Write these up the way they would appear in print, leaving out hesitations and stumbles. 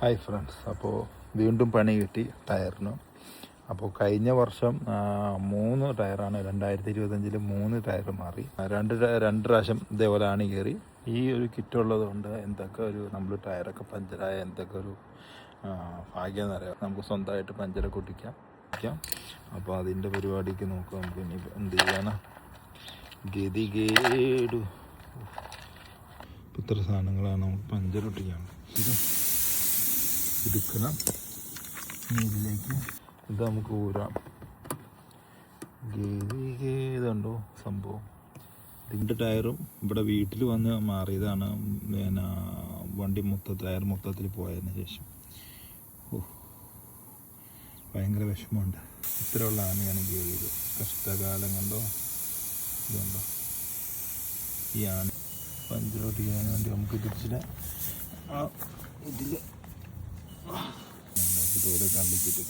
Hi friends, അപ്പോൾ വീണ്ടും പണി കിട്ടി ടയറിന്. അപ്പോൾ കഴിഞ്ഞ വർഷം 3 ടയറാണ് 2025 3 ടയർ മാറി. രണ്ട് പ്രാവശ്യം ഇതേപോലെ ആണ് കയറി. ഈ ഒരു കിറ്റുള്ളത് കൊണ്ട് എന്തൊക്കെ ഒരു നമ്മൾ ടയറൊക്കെ പഞ്ചറായ എന്തൊക്കെ ഒരു ഭാഗ്യം എന്നറിയാം. നമുക്ക് സ്വന്തമായിട്ട് പഞ്ചറൊക്കെ ഒട്ടിക്കാം. അപ്പോൾ അതിൻ്റെ പരിപാടിക്ക് നോക്കാം. നമുക്ക് ഇനി എന്ത് ചെയ്യാനാ ഗതികേടു. ഇത്ര സാധനങ്ങളാണ് നമുക്ക് പഞ്ചർ ഒട്ടിക്കാൻ. എടുക്കണം ഇതിലേക്ക്. ഇത് നമുക്ക് ഊരാം. ഗതികേടുണ്ടോ സംഭവം. ഇതിൻ്റെ ടയറും ഇവിടെ വീട്ടിൽ വന്ന് മാറിയതാണ്. പിന്നെ വണ്ടി ടയർ മൊത്തത്തിൽ പോയതിന് ശേഷം ഭയങ്കര വിഷമമുണ്ട്. ഇത്രയുള്ള ആനയാണ് ഗതികേട്. കഷ്ടകാലം കണ്ടോ. ഇതുണ്ടോ ഈ ആന പഞ്ചറോട്ടിക്കാൻ വേണ്ടി നമുക്ക് തിരിച്ചിട്ട് ഇതിൽ ഇതുപോലെ തള്ളിക്കിട്ട്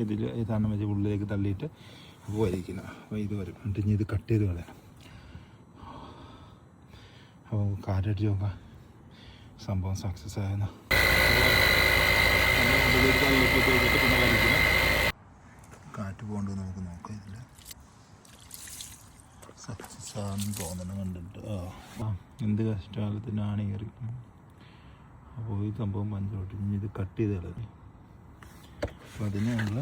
ഇതിൽ ഇതാണ് വെച്ച് ഉള്ളിലേക്ക് തള്ളിയിട്ട് പോയിരിക്കുന്നത്. അപ്പോൾ ഇത് വരും. എന്നിട്ട് ഇനി ഇത് കട്ട് ചെയ്ത് കളയണം. അപ്പോൾ കാറ്റടിച്ച് നോക്കാം സംഭവം സക്സസ് ആയെന്ന്. പിന്നെ വലിക്കണം. കാറ്റ് പോകേണ്ടത് നമുക്ക് നോക്കാം. ഇതിൽ സക്സസ് ആണെന്ന് തോന്നണം കണ്ടിട്ട്. എന്ത് കഷ്ടകാലത്തിനാണ് കയറി. അപ്പോൾ ഈ സംഭവം പഞ്ചറോട്ടി ഇനി ഇത് കട്ട് ചെയ്ത് കളഞ്ഞു. അപ്പോൾ അതിനുള്ള